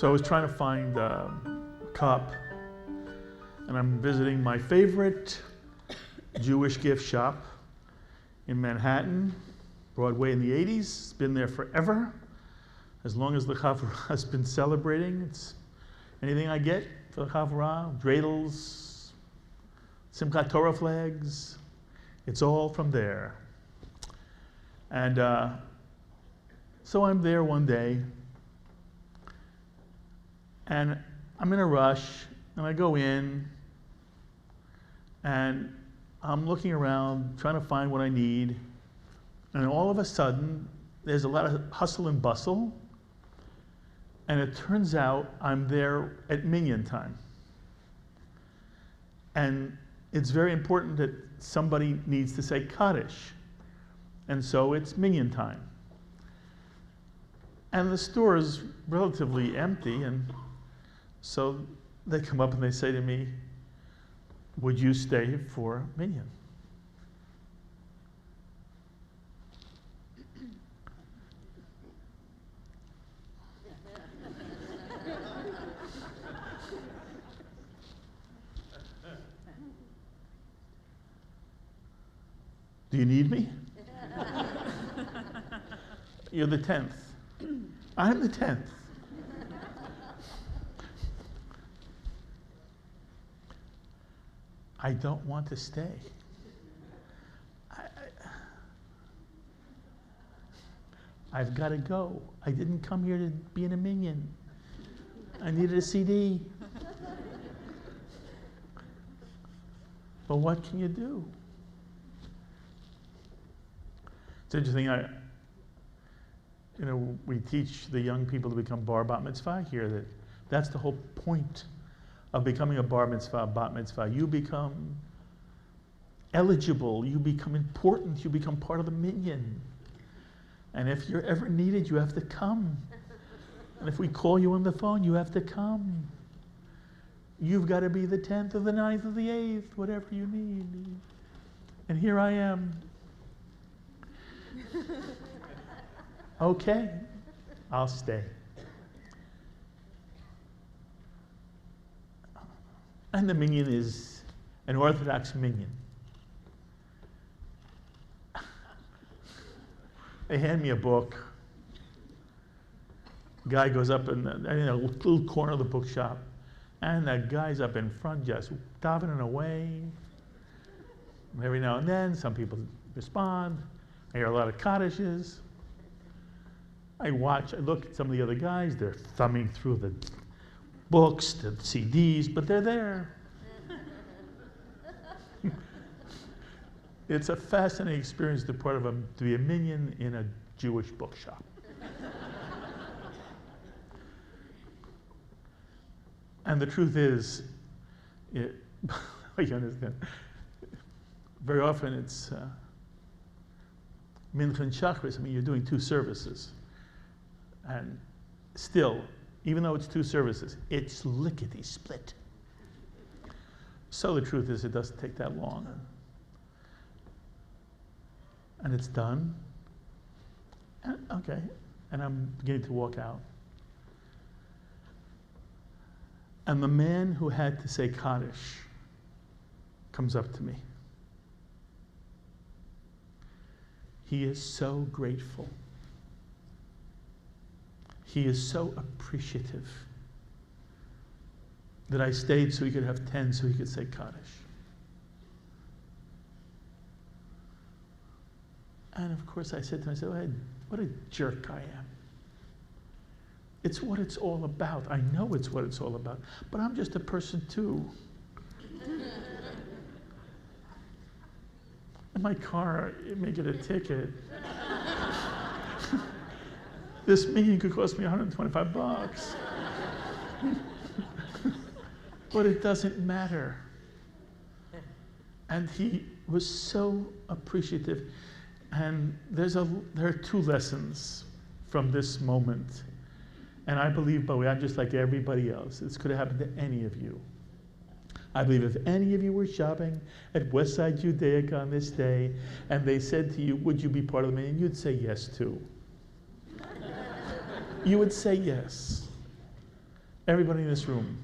So I was trying to find a cup, and I'm visiting my favorite Jewish gift shop in Manhattan, Broadway in the 80s. It's been there forever, as long as the Chavurot has been celebrating. It's anything I get for the Chavurot, dreidels, Simchat Torah flags, it's all from there. And so I'm there one day, and I'm in a rush, and I go in, and I'm looking around, trying to find what I need, and all of a sudden, there's a lot of hustle and bustle, and it turns out I'm there at minyan time. And it's very important that somebody needs to say Kaddish, and so it's minyan time. And the store is relatively empty, and so they come up and they say to me, would you stay for minyan? Do you need me? You're the 10th. I'm the 10th. I don't want to stay. I've got to go. I didn't come here to be in a minyan. I needed a CD. But what can you do? It's interesting. We teach the young people to become bar bat mitzvah here. That's the whole point of becoming a bar mitzvah, bat mitzvah. You become eligible, you become important, you become part of the minyan. And if you're ever needed, you have to come. And if we call you on the phone, you have to come. You've got to be the 10th or the 9th or the 8th, whatever you need. And here I am. Okay, I'll stay. And the minyan is an Orthodox minyan. They hand me a book. Guy goes up in a little corner of the bookshop, and the guy's up in front just davening away. And every now and then, some people respond. I hear a lot of Kaddishes. I look at some of the other guys, they're thumbing through the books, the CDs, but they're there. It's a fascinating experience to be a minyan in a Jewish bookshop. And the truth is, you understand, very often it's Mincha and Shachris. You're doing two services. And still, even though it's two services, it's lickety-split. So the truth is, it doesn't take that long. And it's done. And, okay, and I'm beginning to walk out. And the man who had to say Kaddish comes up to me. He is so grateful. He is so appreciative that I stayed so he could have 10 so he could say Kaddish. And of course I said to him, what a jerk I am. It's what it's all about. I know it's what it's all about, but I'm just a person too. In my car, it may get a ticket. This minyan could cost me $125. But it doesn't matter. And he was so appreciative. And there are two lessons from this moment. And I believe, by the way, I'm just like everybody else. This could have happened to any of you. I believe if any of you were shopping at Westside Judaica on this day, and they said to you, would you be part of the minyan? You'd say yes too. You would say yes. Everybody in this room.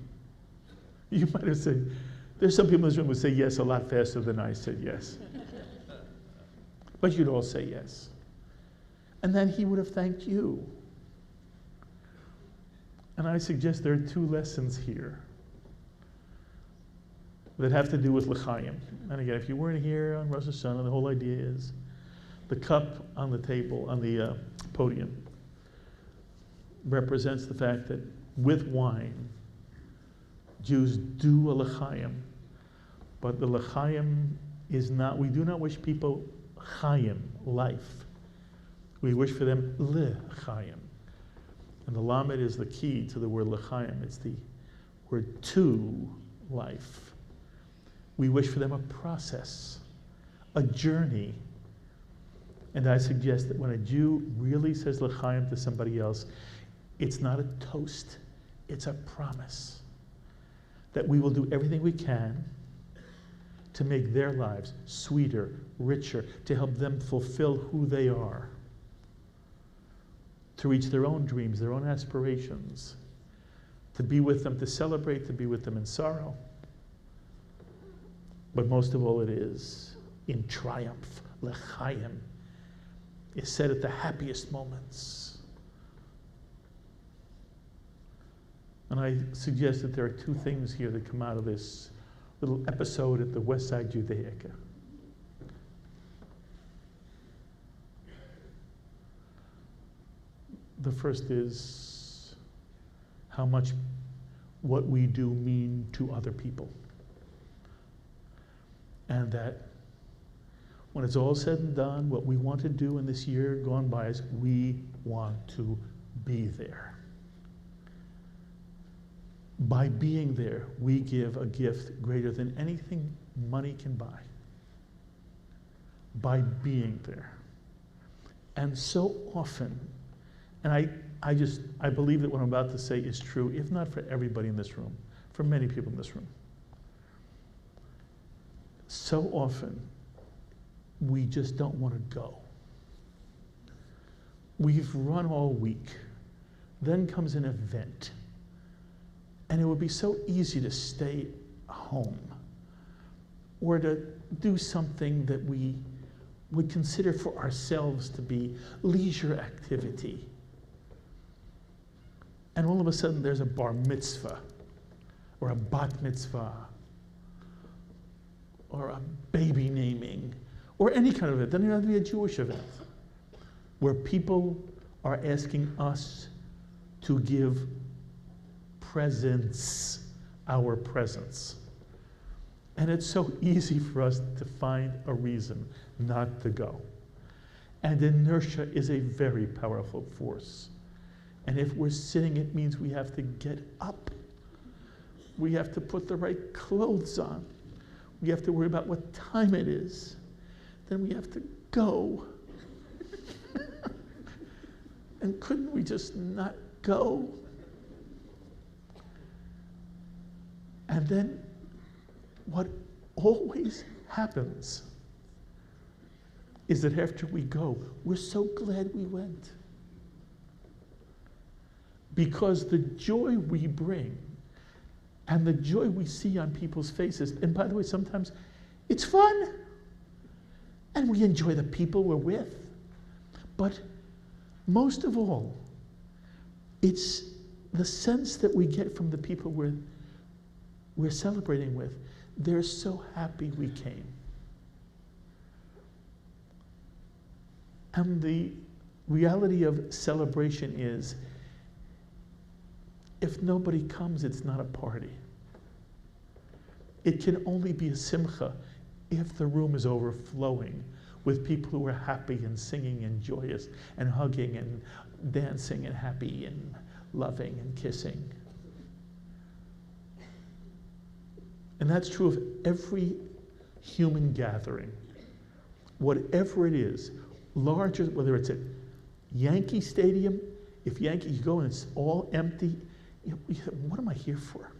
You might have said, there's some people in this room who would say yes a lot faster than I said yes. But you'd all say yes. And then he would have thanked you. And I suggest there are 2 lessons here that have to do with l'chaim. And again, if you weren't here on Rosh Hashanah, the whole idea is the cup on the table, on the podium, represents the fact that with wine, Jews do a l'chaim, but the l'chaim is not, we do not wish people chayim, life. We wish for them l'chaim. And the lamed is the key to the word l'chaim. It's the word to life. We wish for them a process, a journey. And I suggest that when a Jew really says l'chaim to somebody else, it's not a toast, it's a promise that we will do everything we can to make their lives sweeter, richer, to help them fulfill who they are, to reach their own dreams, their own aspirations, to be with them, to celebrate, to be with them in sorrow. But most of all, it is in triumph. L'chaim is said at the happiest moments. And I suggest that there are 2 things here that come out of this little episode at the West Side Judaica. The first is how much what we do mean to other people. And that when it's all said and done, what we want to do in this year gone by is we want to be there. By being there, we give a gift greater than anything money can buy. By being there. And so often, and I believe that what I'm about to say is true, if not for everybody in this room, for many people in this room. So often, we just don't want to go. We've run all week. Then comes an event. And it would be so easy to stay home or to do something that we would consider for ourselves to be leisure activity. And all of a sudden there's a bar mitzvah or a bat mitzvah or a baby naming or any kind of event. Doesn't even have to be a Jewish event where people are asking us to give presents, our presence. And it's so easy for us to find a reason not to go. And inertia is a very powerful force. And if we're sitting, it means we have to get up. We have to put the right clothes on. We have to worry about what time it is. Then we have to go. And couldn't we just not go? And then what always happens is that after we go, we're so glad we went. Because the joy we bring and the joy we see on people's faces, and by the way, sometimes it's fun and we enjoy the people we're with. But most of all, it's the sense that we get from the people we're celebrating with. They're so happy we came. And the reality of celebration is, if nobody comes, it's not a party. It can only be a simcha if the room is overflowing with people who are happy and singing and joyous and hugging and dancing and happy and loving and kissing. And that's true of every human gathering. Whatever it is, larger, whether it's at Yankee Stadium, if Yankees go and it's all empty, you think, what am I here for?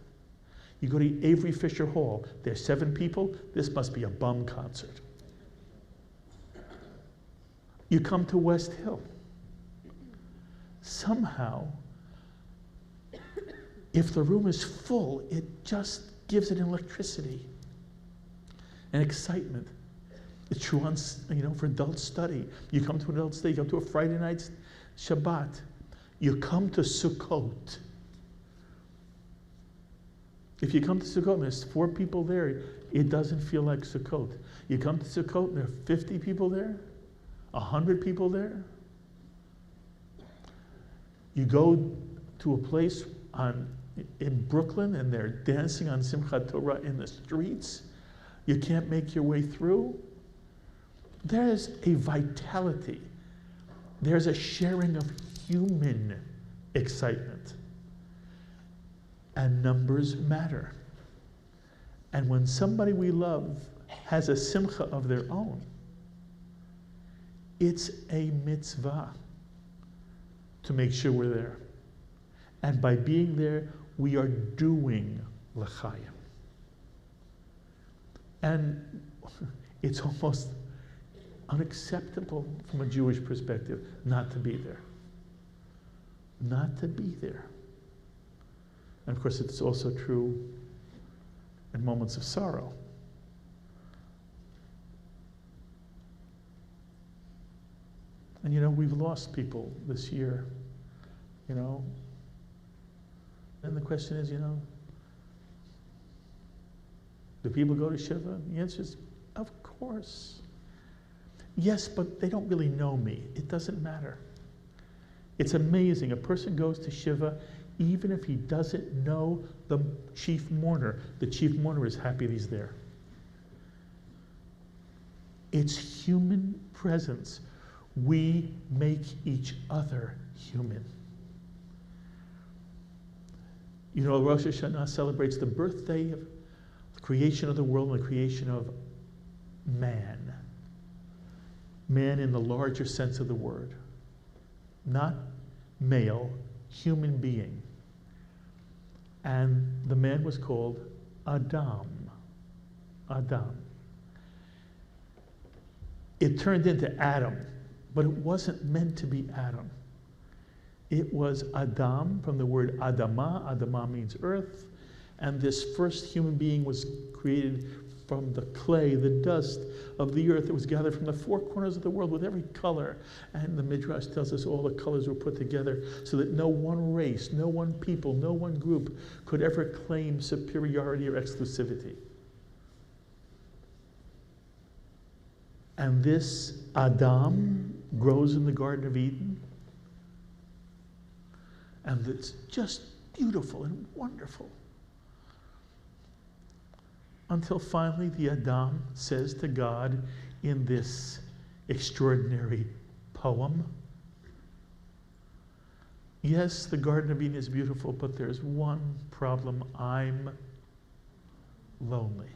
You go to Avery Fisher Hall, there's 7 people, this must be a bum concert. You come to West Hill. Somehow, If the room is full, it just gives it electricity and excitement. It's true on, for adult study. You come to an adult study, you come to a Friday night Shabbat. You come to Sukkot. If you come to Sukkot and there's 4 people there, it doesn't feel like Sukkot. You come to Sukkot and there are 50 people there, 100 people there. You go to a place in Brooklyn and they're dancing on Simchat Torah in the streets. You can't make your way through. There's a vitality. There's a sharing of human excitement. And numbers matter. And when somebody we love has a simcha of their own, it's a mitzvah to make sure we're there. And by being there, we are doing l'chaim. And it's almost unacceptable from a Jewish perspective not to be there. Not to be there. And of course, it's also true in moments of sorrow. And we've lost people this year, And the question is, do people go to Shiva? The answer is, of course. Yes, but they don't really know me. It doesn't matter. It's amazing. A person goes to Shiva even if he doesn't know the chief mourner. The chief mourner is happy that he's there. It's human presence. We make each other human. Rosh Hashanah celebrates the birthday of the creation of the world and the creation of man. Man in the larger sense of the word. Not male, human being. And the man was called Adam. Adam. It turned into Adam, but it wasn't meant to be Adam. It was Adam from the word Adama. Adama means earth. And this first human being was created from the clay, the dust of the earth that was gathered from the 4 corners of the world with every color. And the Midrash tells us all the colors were put together so that no one race, no one people, no one group could ever claim superiority or exclusivity. And this Adam grows in the Garden of Eden. And it's just beautiful and wonderful. Until finally the Adam says to God in this extraordinary poem, yes, the Garden of Eden is beautiful, but there's one problem. I'm lonely.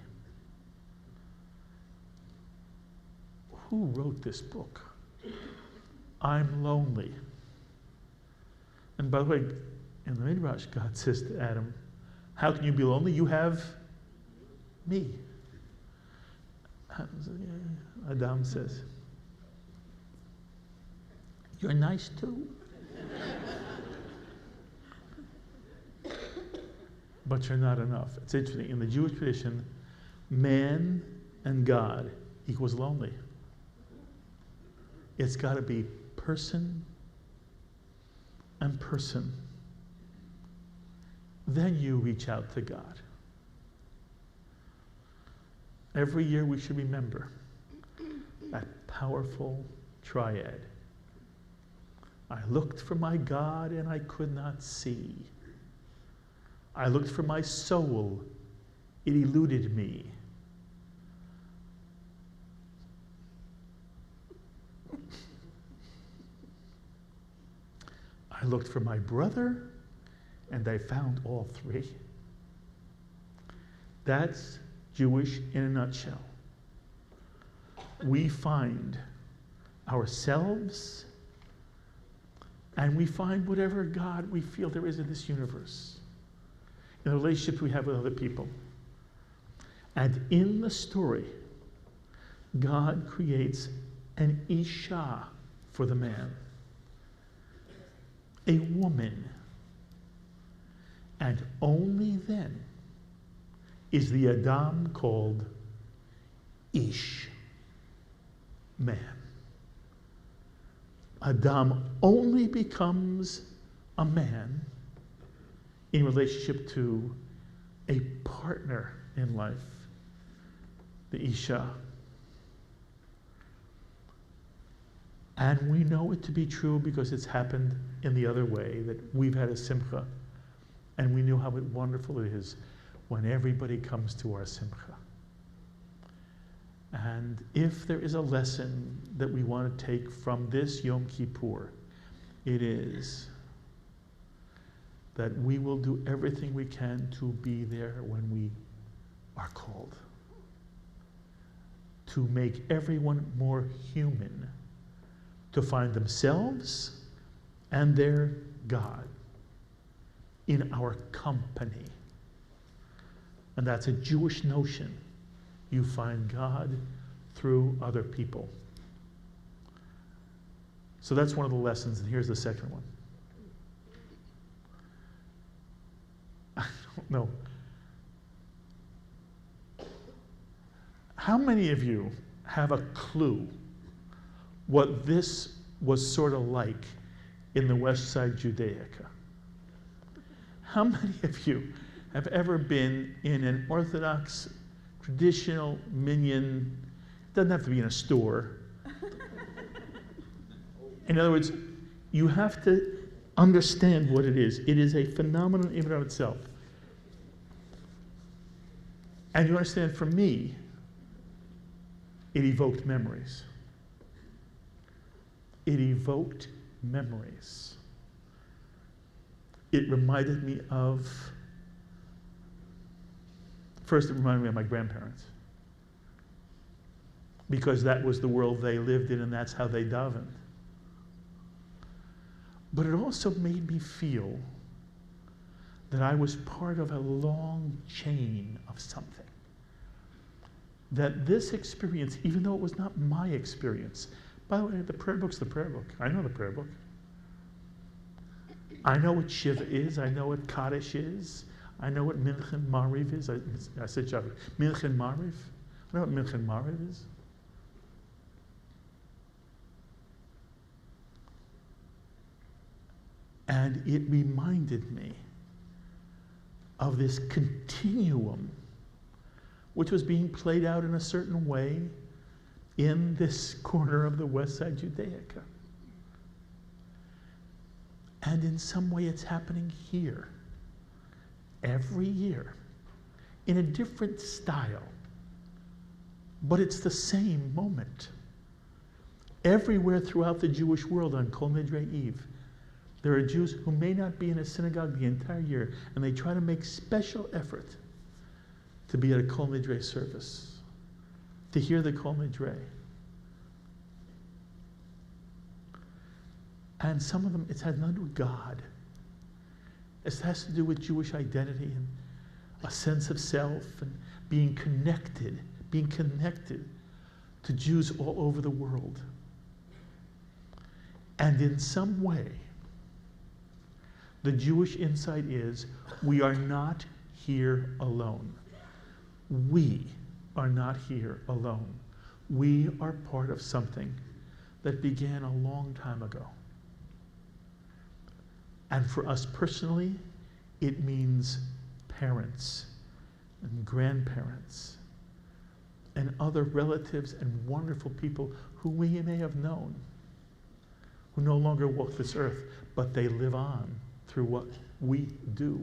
Who wrote this book? I'm lonely. And by the way, in the Midrash, God says to Adam, how can you be lonely? You have me. Adam says, you're nice too. But you're not enough. It's interesting. In the Jewish tradition, man and God equals lonely. It's got to be person and person. Then you reach out to God. Every year we should remember that powerful triad. I looked for my God and I could not see. I looked for my soul, it eluded me. I looked for my brother and I found all 3. That's Jewish in a nutshell. We find ourselves and we find whatever God we feel there is in this universe, in the relationships we have with other people. And in the story, God creates an Isha for the man, a woman. And only then is the Adam called Ish, man. Adam only becomes a man in relationship to a partner in life, the Isha. And we know it to be true because it's happened in the other way, that we've had a simcha, and we knew how wonderful it is when everybody comes to our simcha. And if there is a lesson that we want to take from this Yom Kippur, it is that we will do everything we can to be there when we are called. To make everyone more human, to find themselves and their God in our company. And that's a Jewish notion. You find God through other people. So that's one of the lessons, and here's the second one. I don't know. How many of you have a clue what this was sort of like in the West Side Judaica? How many of you have ever been in an Orthodox, traditional minyan? It doesn't have to be in a store. In other words, you have to understand what it is. It is a phenomenon in and of itself. And you understand, for me, it evoked memories. It evoked memories. It reminded me of, first it reminded me of my grandparents, because that was the world they lived in and that's how they davened. But it also made me feel that I was part of a long chain of something. That this experience, even though it was not my experience, by the way, the prayer book's the prayer book. I know the prayer book. I know what Shiva is. I know what Kaddish is. I know what Minchen Mariv is. I said Chavurot. Minchen Mariv. I know what Minchen Mariv is. And it reminded me of this continuum, which was being played out in a certain way in this corner of the West Side Judaica. And in some way it's happening here, every year, in a different style. But it's the same moment. Everywhere throughout the Jewish world on Kol Nidre Eve, there are Jews who may not be in a synagogue the entire year, and they try to make special effort to be at a Kol Nidre service, to hear the Kol Nidre. And some of them, it has nothing to do with God. It has to do with Jewish identity and a sense of self and being connected to Jews all over the world. And in some way, the Jewish insight is, we are not here alone. We are not here alone. We are part of something that began a long time ago. And for us personally, it means parents and grandparents and other relatives and wonderful people who we may have known, who no longer walk this earth, but they live on through what we do.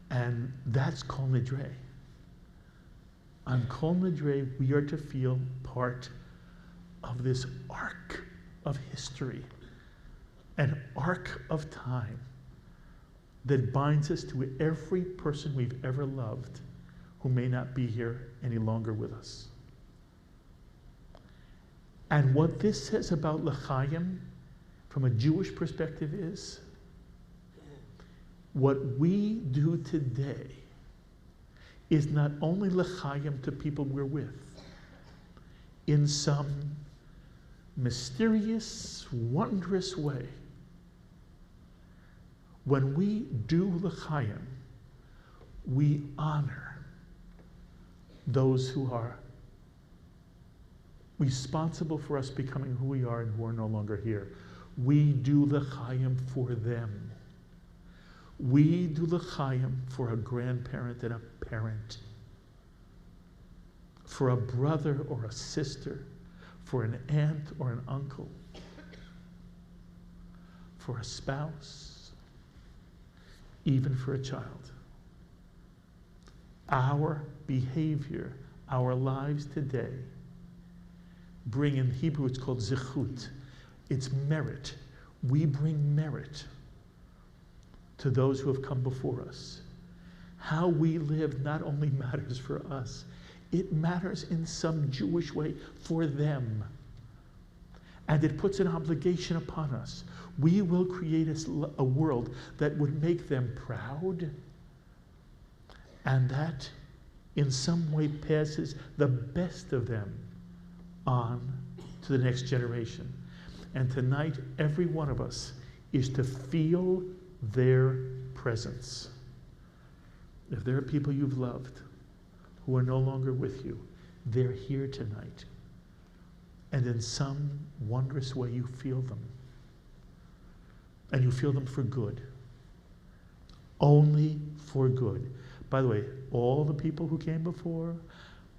And that's Kol Nidre. On Kol Nidre, we are to feel part of this arc of history, an arc of time that binds us to every person we've ever loved who may not be here any longer with us. And what this says about L'chaim, from a Jewish perspective, is what we do today is not only L'chaim to people we're with, in some mysterious, wondrous way, when we do the Chayim, we honor those who are responsible for us becoming who we are and who are no longer here. We do the Chayim for them. We do the Chayim for a grandparent and a parent, for a brother or a sister, for an aunt or an uncle, for a spouse, even for a child. Our behavior, our lives today bring, in Hebrew it's called zichut, it's merit. We bring merit to those who have come before us. How we live not only matters for us, it matters in some Jewish way for them. And it puts an obligation upon us. We will create a world that would make them proud, and that in some way passes the best of them on to the next generation. And tonight, every one of us is to feel their presence. If there are people you've loved who are no longer with you, they're here tonight. And in some wondrous way, you feel them. And you feel them for good. Only for good. By the way, all the people who came before,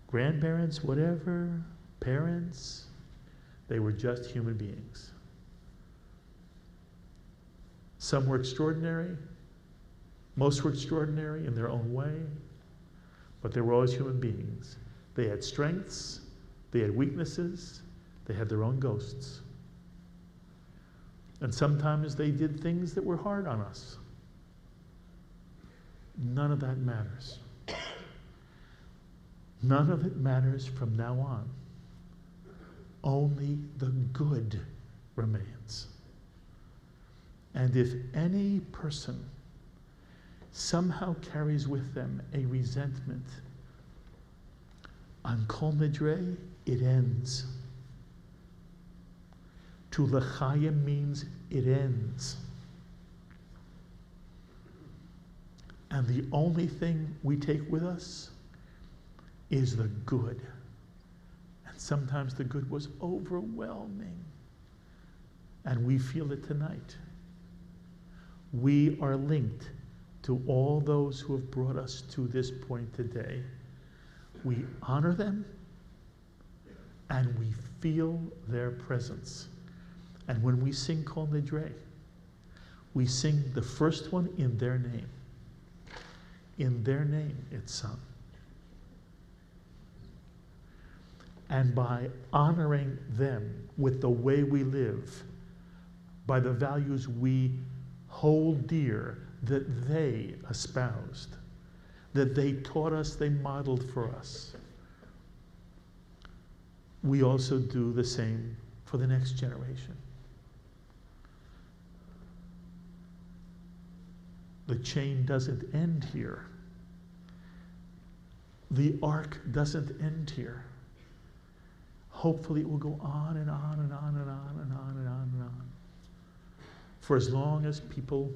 grandparents, whatever, parents, they were just human beings. Some were extraordinary. Most were extraordinary in their own way. But they were always human beings. They had strengths. They had weaknesses. They had their own ghosts. And sometimes they did things that were hard on us. None of that matters. None of it matters from now on. Only the good remains. And if any person somehow carries with them a resentment, on Kol Nidre, it ends. To L'chaim means it ends. And the only thing we take with us is the good. And sometimes the good was overwhelming. And we feel it tonight. We are linked to all those who have brought us to this point today. We honor them and we feel their presence. And when we sing Kol Nidre, we sing the first one in their name. In their name it's sung. And by honoring them with the way we live, by the values we hold dear, that they espoused, that they taught us, they modeled for us, we also do the same for the next generation. The chain doesn't end here. The arc doesn't end here. Hopefully it will go on and on and on and on and on and on and on. For as long as people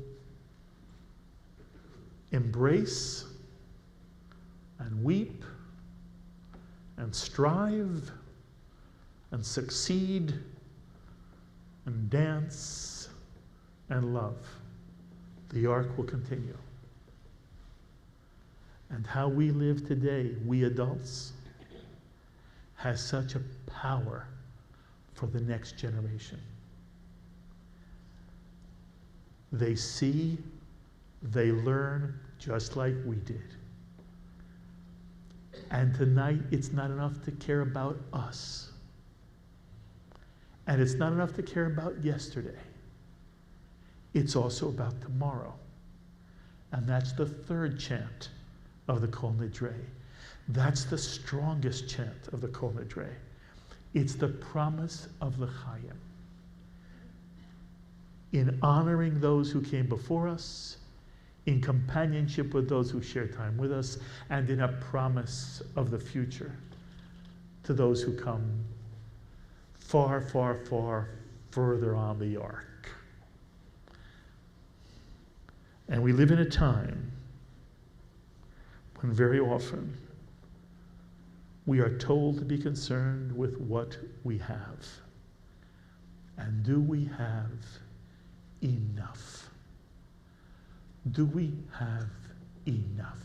embrace and weep and strive and succeed and dance and love, the arc will continue. And how we live today, we adults, has such a power for the next generation. They see, they learn just like we did. And tonight, it's not enough to care about us. And it's not enough to care about yesterday. It's also about tomorrow. And that's the third chant of the Kol Nidre. That's the strongest chant of the Kol Nidre. It's the promise of the Chayim. In honoring those who came before us, in companionship with those who share time with us, and in a promise of the future to those who come far, far, far further on the arc. And we live in a time when very often we are told to be concerned with what we have. And do we have enough? Do we have enough?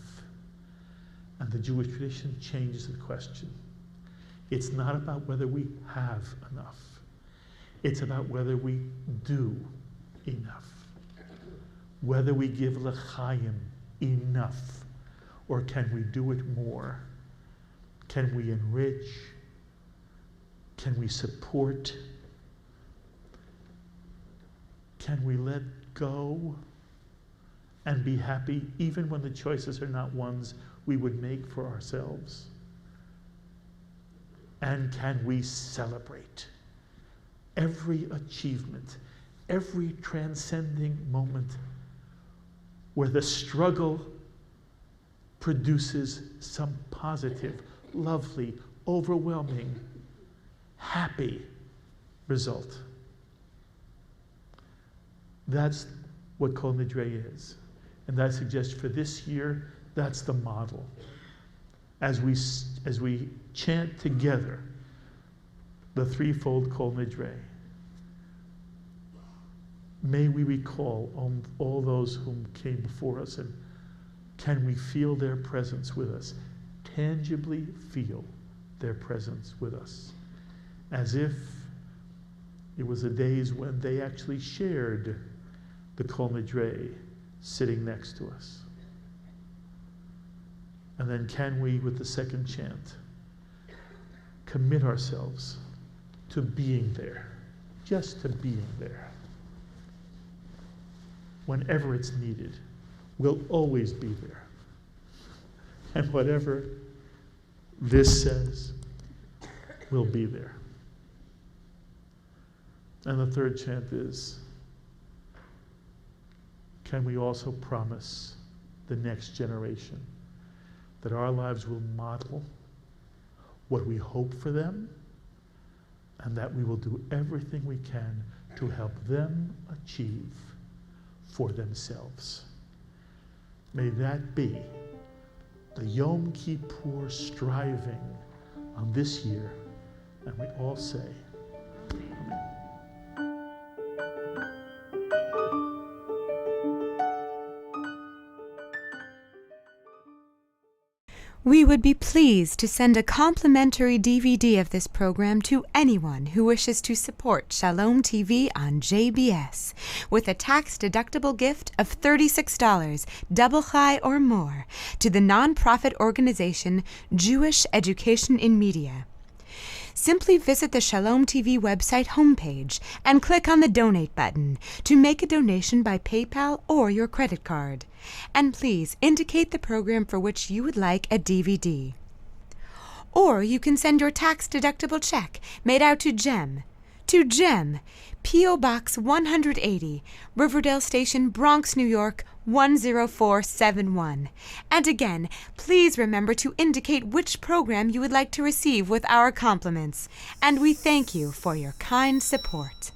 And the Jewish tradition changes the question. It's not about whether we have enough. It's about whether we do enough. Whether we give l'chayim enough, or can we do it more? Can we enrich? Can we support? Can we let go and be happy even when the choices are not ones we would make for ourselves? And can we celebrate every achievement, every transcending moment where the struggle produces some positive, lovely, overwhelming, happy result? That's what Kol Nidre is. And I suggest for this year, that's the model. As we chant together the threefold Kol Nidre, may we recall all those whom came before us, and can we feel their presence with us, tangibly feel their presence with us, as if it was the days when they actually shared the Kol Nidre sitting next to us. And then can we, with the second chant, commit ourselves to being there, just to being there. Whenever it's needed, we'll always be there. And whatever this says, we'll be there. And the third chant is, can we also promise the next generation that our lives will model what we hope for them, and that we will do everything we can to help them achieve for themselves. May that be the Yom Kippur striving on this year. And we all say, Amen. We would be pleased to send a complimentary DVD of this program to anyone who wishes to support Shalom TV on JBS with a tax-deductible gift of $36, double chai or more, to the nonprofit organization Jewish Education in Media. Simply visit the Shalom TV website homepage and click on the Donate button to make a donation by PayPal or your credit card. And please indicate the program for which you would like a DVD. Or you can send your tax-deductible check made out to GEM, P.O. Box 180, Riverdale Station, Bronx, New York, 10471. And again, please remember to indicate which program you would like to receive with our compliments. And we thank you for your kind support.